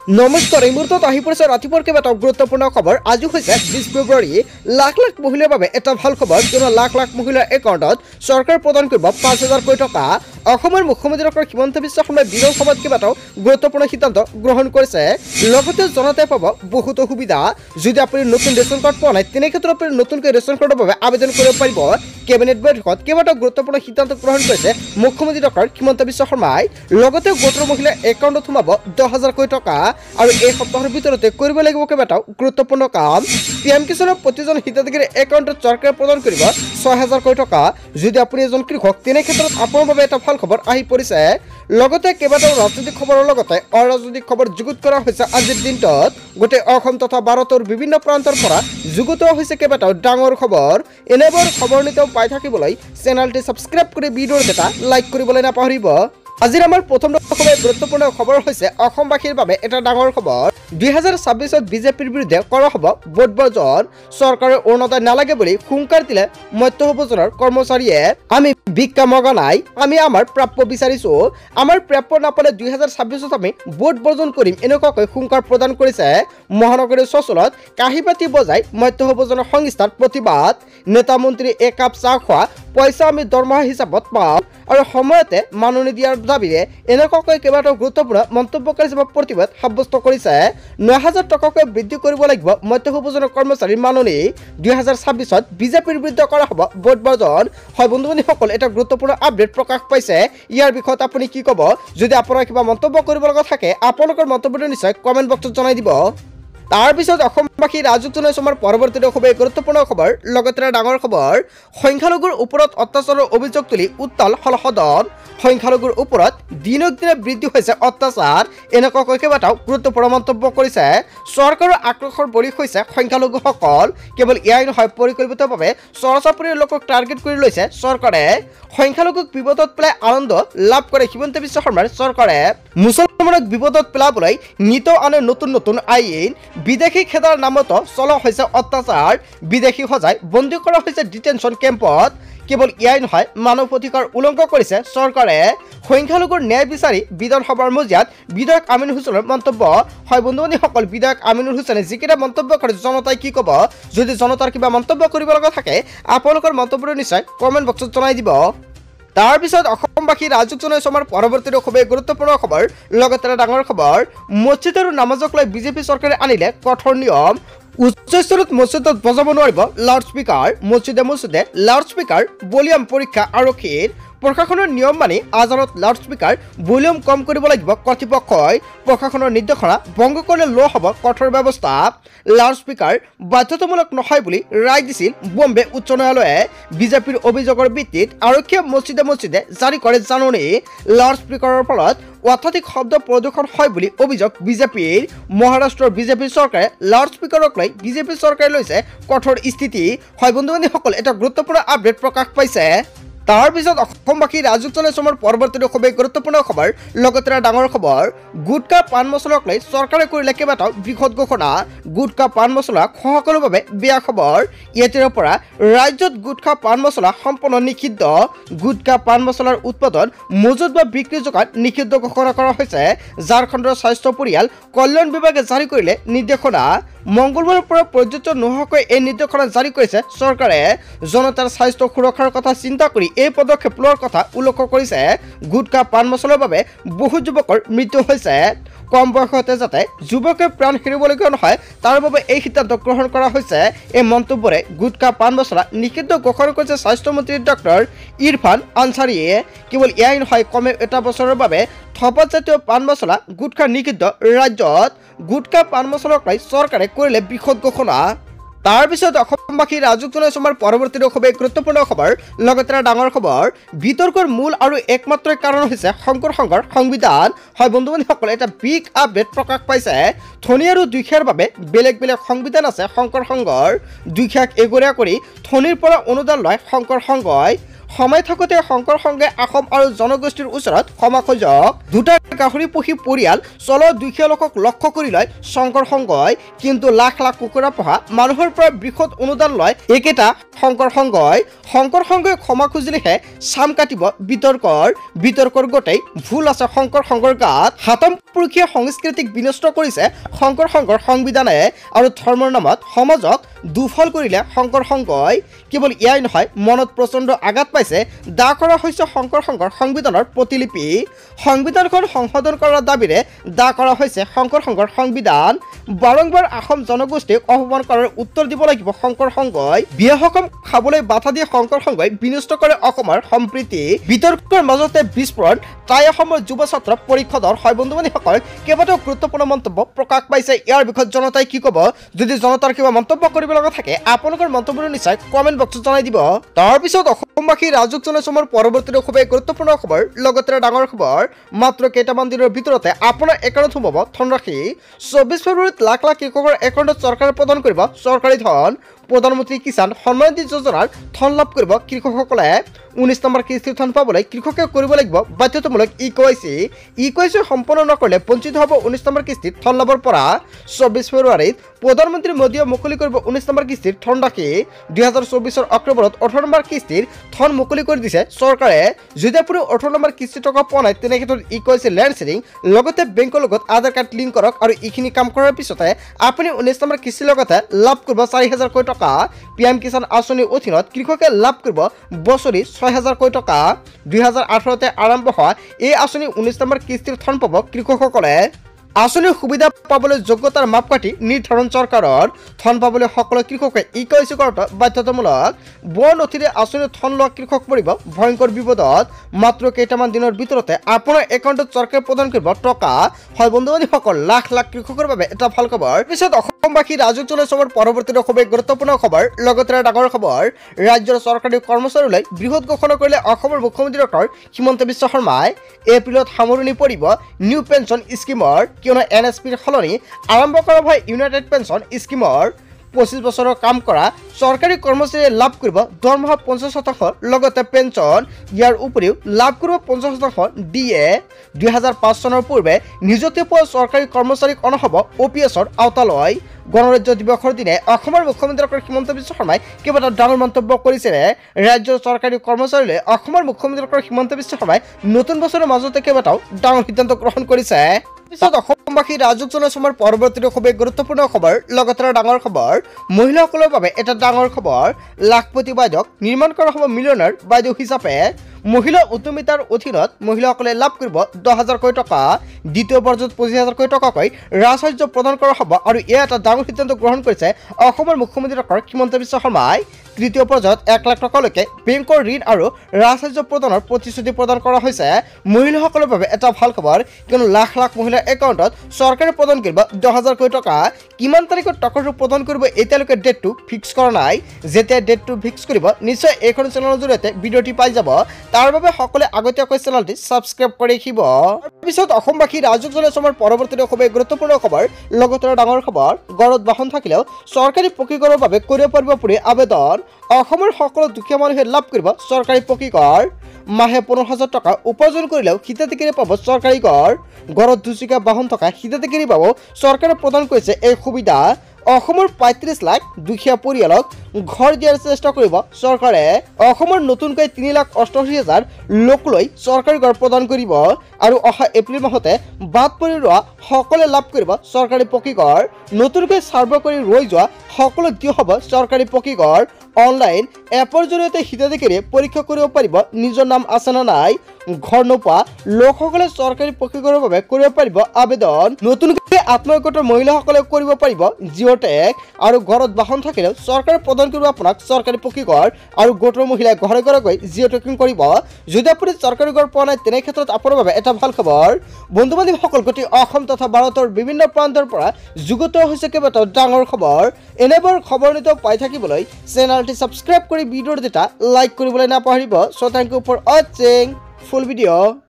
নমস্কাৰ, এই মুহূৰ্তত আহি পৰিছে ৰাতিপুৱাৰ কেইবাটাও গুৰুত্বপূৰ্ণ খবৰ। আজি হৈছে 20 ফেব্ৰুৱাৰী। লাখ লাখ মহিলাৰ বাবে এটা ভাল খবৰ, কিয়নো লাখ লাখ মহিলাৰ একাউণ্টত চৰকাৰে প্ৰদান কৰিব 5,000 কোটি টকা। অসমৰ মুখ্যমন্ত্ৰী ডক্টৰ হিমন্ত বিশ্ব শৰ্মাই বিধানসভাত কেইবাটাও গুৰুত্বপূৰ্ণ সিদ্ধান্ত গ্ৰহণ কৰিছে। লগতে জনতাই পাব বহুতো সুবিধা। যদি আপুনি নতুন ৰেচন কাৰ্ড পোৱা নাই, তেনে ক্ষেত্ৰত আপুনি নতুনকৈ ৰেচন কাৰ্ডৰ বাবে আবেদন কৰিব পাৰিব। কেবিনেট বৈঠকত কেইবাটাও গুৰুত্বপূৰ্ণ সিদ্ধান্ত গ্ৰহণ কৰিছে মুখ্যমন্ত্ৰী ডক্টৰ হিমন্ত বিশ্ব শৰ্মাই। লগতে গোটৰ মহিলাৰ একাউণ্টত সোমাব 10,000 কোটি টকা। আৰু এই সপ্তাহৰ ভিতৰতে কৰিব লাগিব কেইবাটাও গুৰুত্বপূৰ্ণ কাম। PM কিষাণৰ প্ৰতিজন হিতাধিকাৰীৰ একাউণ্টত চৰকাৰে প্ৰদান কৰিব 6,000 কোটি টকা। যদি আপুনি এজন কৃষক, তেনে ক্ষেত্ৰত আপোনাৰ বাবে এটা ভাল খবৰ আহি পৰিছে। লগতে কেইবাটাও ৰাজনৈতিক খবৰৰ লগতে অৰাজনৈতিক খবৰ যুগুত কৰা হৈছে আজিৰ দিনটোত। গোটেই অসম তথা ভাৰতৰ বিভিন্ন প্ৰান্তৰ পৰা যুগুত হৈছে কেইবাটাও ডাঙৰ খবৰ। এনেবোৰ খবৰ নিতৌ পাই থাকিবলৈ চেনেলটি ছাবস্ক্ৰাইব কৰি ভিডিঅ'ত এটা লাইক কৰিবলৈ নাপাহৰিব। আজিৰ আমাৰ প্ৰথম গুৰুত্বপূৰ্ণ খবৰ হৈছে অসমবাসীৰ বাবে এটা ডাঙৰ খবৰ। 2026ত বিজেপিৰ বিৰুদ্ধে কৰা হ'ব ভোট বৰ্জন। চৰকাৰে অৰুণোদয় নালাগে বুলি হুংকাৰ দিলে মধ্যভোজনৰ কৰ্মচাৰীয়ে। আমি ভিক্ষা মগা নাই, আমি আমাৰ প্ৰাপ্য বিচাৰিছো। আমাৰ প্ৰাপ্য নাপালে 2026ত আমি ভোট বৰ্জন কৰিম, এনেকুৱাকৈ হুংকাৰ প্ৰদান কৰিছে মহানগৰীৰ চচলত কাঁহী বাতি বজাই মধ্যভোজনৰ সংস্থাৰ প্ৰতিবাদ। নেতা মন্ত্ৰী একাপ চাহ খোৱা পইচা আমি দৰমহা হিচাপত পাওঁ আৰু সময়তে মাননি দিয়াৰ দাবীৰে এনেকুৱাকৈ কেইবাটাও গুৰুত্বপূৰ্ণ মন্তব্যকাৰী হিচাপে প্ৰতিবাদ সাব্যস্ত কৰিছে। 9,000 টকাকৈ বৃদ্ধি কৰিব লাগিব মধ্যভোজনৰ কৰ্মচাৰীৰ মাননি। 2026ত বিজেপিৰ বিৰুদ্ধে কৰা হ'ব ভোট বৰ্জন। হয় বন্ধু-বান্ধৱীসকল, এটা গুৰুত্বপূৰ্ণ আপডেট প্ৰকাশ পাইছে। ইয়াৰ বিষয়ত আপুনি কি ক'ব? যদি আপোনাৰ কিবা মন্তব্য কৰিব লগা থাকে, আপোনালোকৰ মন্তব্যটো নিশ্চয় কমেণ্ট বক্সত জনাই দিব। তাৰপিছত অসমবাসী ৰাজুক জনাইছো আমাৰ পৰৱৰ্তী খুবেই গুৰুত্বপূৰ্ণ খবৰ। লগতে ডাঙৰ খবৰ, সংখ্যালঘুৰ ওপৰত অত্যাচাৰৰ অভিযোগ তুলি উত্তাল হল সদন। সংখ্যালঘুৰ ওপৰত দিনক দিনে বৃদ্ধি হৈছে অত্যাচাৰ, এনেকুৱাকৈ কেইবাটাও গুৰুত্বপূৰ্ণ মন্তব্য কৰিছে। চৰকাৰৰ আক্ৰোশৰ বলি হৈছে সংখ্যালঘুসকল। কেৱল এয়াই নহয়, পৰিকল্পিতভাৱে চৰচাপুৰীৰ লোকক টাৰ্গেট কৰি লৈছে চৰকাৰে। সংখ্যালঘুক বিপদত পেলাই আনন্দ লাভ কৰে হিমন্ত বিশ্ব শৰ্মাৰ চৰকাৰে। মুছলমানক বিপদত পেলাবলৈ নিতৌ আনে নতুন নতুন আইন। বিদেশী খেদাৰ নামতো চলোৱা হৈছে অত্যাচাৰ। বিদেশী সজাই বন্দী কৰা হৈছে ডিটেনশ্যন কেম্পত। কেৱল এয়াই নহয়, মানৱ অধিকাৰ উলংঘা কৰিছে চৰকাৰে। সংখ্যালঘুৰ ন্যায় বিচাৰি বিধানসভাৰ মজিয়াত বিধায়ক আমিনুল হুছেইনৰ মন্তব্য। হয় বন্ধু-বান্ধৱীসকল, বিধায়ক আমিনুল হুছেইনে যিকেইটা মন্তব্য কৰে জনতাই কি ক'ব? যদি জনতাৰ কিবা মন্তব্য কৰিব লগা থাকে, আপোনালোকৰ মন্তব্যটো নিশ্চয় কমেণ্ট বক্সত জনাই দিব। তাৰপিছত অসমবাসী ৰাজুক জনাইছো আমাৰ পৰৱৰ্তী খুবেই গুৰুত্বপূৰ্ণ খবৰ। লগতে ডাঙৰ খবৰ, মছজিদ আৰু নামাজক লৈ বিজেপি চৰকাৰে আনিলে কঠোৰ নিয়ম। উচ্চস্তৰত মছজিদত বজাব নোৱাৰিব লাউড স্পীকাৰ। মছজিদে লাউড স্পীকাৰ ভলিউম পৰীক্ষা আৰক্ষীৰ। প্ৰশাসনৰ নিয়ম মানি আজানত লাউড স্পীকাৰ ভলিউম কম কৰিব লাগিব কৰ্তৃপক্ষই। প্ৰশাসনৰ নিৰ্দেশনা ভংগ কৰিলে লোৱা হ'ব কঠোৰ ব্যৱস্থা। লাউড স্পীকাৰ বাধ্যতামূলক নহয় বুলি ৰায় দিছিল বম্বে উচ্চ ন্যায়ালয়ে। বিজেপিৰ অভিযোগৰ ভিত্তিত আৰক্ষীয়ে মছজিদে জাৰি কৰে জাননী। লাউড স্পীকাৰৰ ফলত অত্যাধিক শব্দ প্ৰদূষণ হয় বুলি অভিযোগ বিজেপিৰ। মহাৰাষ্ট্ৰৰ বিজেপি চৰকাৰে লাউড স্পীকাৰক লৈ বিজেপি চৰকাৰে লৈছে কঠোৰ স্থিতি। হয় বন্ধু-বান্ধৱীসকল, এটা গুৰুত্বপূৰ্ণ আপডেট প্ৰকাশ পাইছে। তাৰপিছত অসমবাসী ৰাজুক জনাইছো আমাৰ পৰৱৰ্তী খুবেই গুৰুত্বপূৰ্ণ খবৰ। লগতে ডাঙৰ খবৰ, গুটখা পান মছলাক লৈ চৰকাৰে কৰিলে কেইবাটাও বৃহৎ ঘোষণা। গুটখা পান মছলা খোৱাসকলৰ বাবে বেয়া খবৰ। এতিয়াৰ পৰা ৰাজ্যত গুটখা পান মছলা সম্পূৰ্ণ নিষিদ্ধ। গুটখা পান মছলাৰ উৎপাদন, মজুত বা বিক্ৰী যোগান নিষিদ্ধ ঘোষণা কৰা হৈছে। ঝাৰখণ্ডৰ স্বাস্থ্য পৰিয়াল কল্যাণ বিভাগে জাৰি কৰিলে নিৰ্দেশনা। মংগলবাৰৰ পৰা প্ৰযোজ্য নোহোৱাকৈ এই নিৰ্দেশনা জাৰি কৰিছে চৰকাৰে। জনতাৰ স্বাস্থ্য সুৰক্ষাৰ কথা চিন্তা কৰি এই পদক্ষেপ লোৱাৰ কথা উল্লেখ কৰিছে। গুটখা পান মছলাৰ বাবে বহু যুৱকৰ মৃত্যু হৈছে। কম বয়সতে যাতে যুৱকে প্ৰাণ হেৰুৱাবলগীয়া নহয়, তাৰ বাবে এই সিদ্ধান্ত গ্ৰহণ কৰা হৈছে। এই মন্তব্যৰে গুটখা পান মছলা নিষিদ্ধ ঘোষণা কৰিছে স্বাস্থ্যমন্ত্ৰী ডক্টৰ ইৰফান আনচাৰীয়ে। কেৱল এয়াই নহয়, কমেও এটা বছৰৰ বাবে ধপাতজাতীয় পান মছলা গুটখা নিষিদ্ধ ৰাজ্যত। গুটখা পান মছলাক লৈ চৰকাৰে কৰিলে বৃহৎ ঘোষণা। তাৰপিছত অসমবাসী ৰাজুক জনাইছো আমাৰ পৰৱৰ্তী খুবেই গুৰুত্বপূৰ্ণ খবৰ। লগতে ডাঙৰ খবৰ, বিতৰ্কৰ মূল আৰু একমাত্ৰ কাৰণ হৈছে শংকৰ সংঘৰ সংবিধান। হয় বন্ধু-বান্ধৱীসকল, এটা বিগ আপডেট প্ৰকাশ পাইছে। ধনী আৰু দুখীয়াৰ বাবে বেলেগ বেলেগ সংবিধান আছে শংকৰ সংঘৰ। দুখীয়াক এগৰীয়া কৰি ধনীৰ পৰা অনুদান লয় শংকৰ সংঘই। সময় থাকোঁতে শংকৰ সংঘে অসম আৰু জনগোষ্ঠীৰ ওচৰত ক্ষমা খোজক। দুটাৰ গাহৰি পুহি পৰিয়াল চলোৱা দুখীয়া লোকক লক্ষ্য কৰি লয় শংকৰ সংঘই কিন্তু লাখ লাখ কুকুৰা পোহা মানুহৰ পৰা বৃহৎ অনুদান লয় একেটা শংকৰ সংঘই ক্ষমা খুজিলেহে চাম কাটিব বিতৰ্কৰ গোটেই ভুল আছে শংকৰ সংঘৰ গাত হাতম পুৰুষীয়া সংস্কৃতিক বিনষ্ট কৰিছে শংকৰ সংঘৰ সংবিধানে আৰু ধৰ্মৰ নামত সমাজক দুফল কৰিলে শংকৰ সংঘই কেৱল ইয়াই নহয় মনত প্ৰচণ্ড আঘাত পাইছে দাহ কৰা হৈছে শংকৰ সংঘৰ সংবিধানৰ প্ৰতিলিপি সংবিধানখন সংশোধন কৰাৰ দাবীৰে দাহ কৰা হৈছে শংকৰ সংঘৰ সংবিধান বাৰংবাৰ অসম জনগোষ্ঠীক অপমান কৰাৰ উত্তৰ দিব লাগিব শংকৰ সংঘই বিয়া সকাম খাবলৈ বাধা দিয়ে শংকৰ সংঘই বিনষ্ট কৰে অসমৰ সম্প্ৰীতি বিতৰ্কৰ মাজতে বিস্ফোৰণ টাই অসমৰ যুৱ ছাত্ৰ পৰিষদৰ হয় বন্ধু-বান্ধৱীসকল কেইবাটাও গুৰুত্বপূৰ্ণ মন্তব্য প্ৰকাশ পাইছে ইয়াৰ বিষয়ত জনতাই কি ক'ব যদি জনতাৰ কিবা মন্তব্য কৰিব লগা থাকে আপোনালোকৰ মন্তব্যটো নিশ্চয় কমেণ্ট বক্সত জনাই দিব তাৰপিছত অসমবাসী ৰাজুক জনসমৰ পৰৱৰ্তী খুবেই গুৰুত্বপূৰ্ণ খবৰ লগতে ডাঙৰ খবৰ মাত্ৰ কেইটামান দিনৰ ভিতৰতে আপোনাৰ একাউণ্টত সোমাব ধনৰাশি 24 ফেব্ৰুৱাৰীত লাখ লাখ কৃষকৰ একাউণ্টত চৰকাৰে প্ৰদান কৰিব চৰকাৰী ধন প্ৰধানমন্ত্ৰী কিষাণ সন্মান নিধি যোজনাৰ ধন লাভ কৰিব কৃষকসকলে 19 নম্বৰ কিস্তিৰ ধন পাবলৈ কৃষকে কৰিব লাগিব বাধ্যতামূলক ইকুৱাইচি সম্পন্ন নকৰিলে বঞ্চিত হ'ব 19 নম্বৰ কিস্তিৰ ধন লাভৰ পৰা 24 ফেব্ৰুৱাৰীত প্ৰধানমন্ত্ৰী মোদীয়ে মুকলি কৰিব 19 নম্বৰ কিস্তিৰ ধনৰাশি 2024 অক্টোবৰত 18 নম্বৰ কিস্তিৰ ধন মুকলি কৰি দিছে চৰকাৰে যদি আপুনি 18 নম্বৰ কিস্তি টকা পোৱা নাই তেনে ক্ষেত্ৰত ইকুৱাইচি লেণ্ড শেয়াৰিং লগতে বেংকৰ লগত আধাৰ কাৰ্ড লিংক কৰক আৰু এইখিনি কাম কৰাৰ পিছতে আপুনি 19 নম্বৰ কিস্তিৰ লগতে লাভ কৰিব 4000 কোটি টকা পিএম কিষাণ আঁচনিৰ অধীনত কৃষকে লাভ কৰিব বছৰি 6000 কোটি টকা 2018তে আৰম্ভ হোৱা এই আঁচনি 19 নম্বৰ কিস্তিৰ ধন পাব কৃষকসকলে আঁচনিৰ সুবিধা পাবলৈ যোগ্যতাৰ মাপকাঠি নিৰ্ধাৰণ চৰকাৰৰ ধন পাবলৈ সকলো কৃষকে ইকুৱাইচি কৰাটো বাধ্যতামূলক বৰ নথিৰে আঁচনিৰ ধন লোৱা কৃষক পৰিব ভয়ংকৰ বিপদত মাত্ৰ কেইটামান দিনৰ ভিতৰতে আপোনাৰ একাউণ্টত চৰকাৰে প্ৰদান কৰিব টকা হয় বন্ধু-বান্ধৱীসকল লাখ লাখ কৃষকৰ বাবে এটা ভাল খবৰ পিছত অসমবাসী ৰাজুক জনসমৰ পৰৱৰ্তী খুবেই গুৰুত্বপূৰ্ণ খবৰ লগতে ডাঙৰ খবৰ ৰাজ্যৰ চৰকাৰী কৰ্মচাৰীলৈ বৃহৎ ঘোষণা কৰিলে অসমৰ মুখ্যমন্ত্ৰী ডক্টৰ হিমন্ত বিশ্ব শৰ্মাই এপ্ৰিলত সামৰণি পৰিব নিউ পেঞ্চন স্কিমৰ কিয়নো NSPৰ সলনি আৰম্ভ কৰা হয় ইউনাইটেড পেঞ্চন স্কিমৰ 25 বছৰৰ কাম কৰা চৰকাৰী কৰ্মচাৰীয়ে লাভ কৰিব দৰমহা 50% লগতে পেঞ্চন ইয়াৰ উপৰিও লাভ কৰিব 50% ডিএ 2005 চনৰ পূৰ্বে নিযুক্তি পোৱা চৰকাৰী কৰ্মচাৰীক অনা হ'ব OPSৰ আওতালৈ গণৰাজ্য দিৱসৰ দিনে অসমৰ মুখ্যমন্ত্ৰী ডক্টৰ হিমন্ত বিশ্ব শৰ্মাই কেইবাটাও ডাঙৰ মন্তব্য কৰিছে ৰাজ্যৰ চৰকাৰী কৰ্মচাৰীলৈ অসমৰ মুখ্যমন্ত্ৰী ডক্টৰ হিমন্ত বিশ্ব শৰ্মাই নতুন বছৰৰ মাজতে কেইবাটাও ডাঙৰ সিদ্ধান্ত গ্ৰহণ কৰিছে পিছত অসমবাসী ৰাজুক জনসমৰ পৰৱৰ্তী খুবেই গুৰুত্বপূৰ্ণ খবৰ লগতে ডাঙৰ খবৰ মহিলাসকলৰ বাবে এটা ডাঙৰ খবৰ লাখপতি বাইদেউক নিৰ্মাণ কৰা হ'ব মিলিয়নাৰ বাইদেউ হিচাপে মহিলা উদ্যমিতাৰ অধীনত মহিলাসকলে লাভ কৰিব 10000 কোটি টকা দ্বিতীয় পৰ্যায়ত 25000 কোটি টকাকৈ ৰাজসাহায্য প্ৰদান কৰা হ'ব আৰু এয়া এটা ডাঙৰ সিদ্ধান্ত গ্ৰহণ কৰিছে অসমৰ মুখ্যমন্ত্ৰী ডক্টৰ হিমন্ত বিশ্ব শৰ্মাই তৃতীয় পৰ্যায়ত 1 লাখ টকালৈকে বেংকৰ ঋণ আৰু ৰাজসাহায্য প্ৰদানৰ প্ৰতিশ্ৰুতি প্ৰদান কৰা হৈছে মহিলাসকলৰ বাবে এটা ভাল খবৰ কিয়নো লাখ লাখ মহিলাৰ একাউণ্টত চৰকাৰে প্ৰদান কৰিব 10000 কোটি টকা কিমান তাৰিখত টকাটো প্ৰদান কৰিব এতিয়ালৈকে ডেটটো ফিক্স কৰা নাই যেতিয়া ডেটটো ফিক্স কৰিব নিশ্চয় এইখন চেনেলৰ জৰিয়তে ভিডিঅ'টি পাই যাব তাৰ বাবে সকলে আগতীয়াকৈ চেনেলটি সাবস্ক্ৰাইব কৰি ৰাখিব পিছত অসমবাসী ৰাজুক জনসমৰ পৰৱৰ্তী খুবেই গুৰুত্বপূৰ্ণ খবৰ লগতে ডাঙৰ খবৰ ঘৰত বাহন থাকিলেও চৰকাৰী পকীকৰণৰ বাবে কৰিব পাৰিব পুৰি আবেদন অসমৰ সকলো দুখীয়া মানুহে লাভ কৰিব চৰকাৰী পকীকৰ মাহে 15000 টকা উপাৰ্জন কৰিলেও হিতাধিকাৰী পাব চৰকাৰী ঘৰত দুচকীয়া বাহন থকা হিতাধিকাৰী পাব চৰকাৰে প্ৰদান কৰিছে এই সুবিধা অসমৰ 35 লাখ দুখীয়া পৰিয়ালক ঘৰ দিয়াৰ চেষ্টা কৰিব চৰকাৰে অসমৰ নতুনকৈ 3,88,000 লোকলৈ চৰকাৰী ঘৰ প্ৰদান কৰিব আৰু অহা এপ্ৰিল মাহতে বাদ পৰি ৰোৱা সকলে লাভ কৰিব চৰকাৰী পকী ঘৰ নতুনকৈ সাৰ্ভে কৰি ৰৈ যোৱা সকলো দিয়া হ'ব চৰকাৰী পকী ঘৰ অনলাইন এপৰ জৰিয়তে হিতাধিকাৰীয়ে পৰীক্ষা কৰিব পাৰিব নিজৰ নাম আছে না নাই ঘৰ নোপোৱা লোকসকলে চৰকাৰী পকী ঘৰৰ বাবে কৰিব পাৰিব আবেদন নতুনকৈ আত্মহত্যা মহিলাসকলে কৰিব পাৰিব জিঅ'টেক আৰু ঘৰত বাহন থাকিলেও চৰকাৰে প্ৰদান কৰিব আপোনাক চৰকাৰী পকী ঘৰ আৰু গোটৰ মহিলাই ঘৰে ঘৰে গৈ জিঅ'টেকিং কৰিব যদি আপুনি চৰকাৰী ঘৰ পোৱা নাই তেনে ক্ষেত্ৰত আপোনাৰ বাবে এটা ভাল খবৰ বন্ধু বান্ধৱীসকল গোটেই অসম তথা ভাৰতৰ বিভিন্ন প্ৰান্তৰ পৰা যুগত হৈছে কেইবাটাও ডাঙৰ খবৰ এনেবোৰ খবৰ নিতৌ পাই থাকিবলৈ চেনেলটি সাবস্ক্ৰাইব কৰি ভিডিঅ'ৰ এটা লাইক কৰিবলৈ নাপাহৰিব so thank you for watching full video'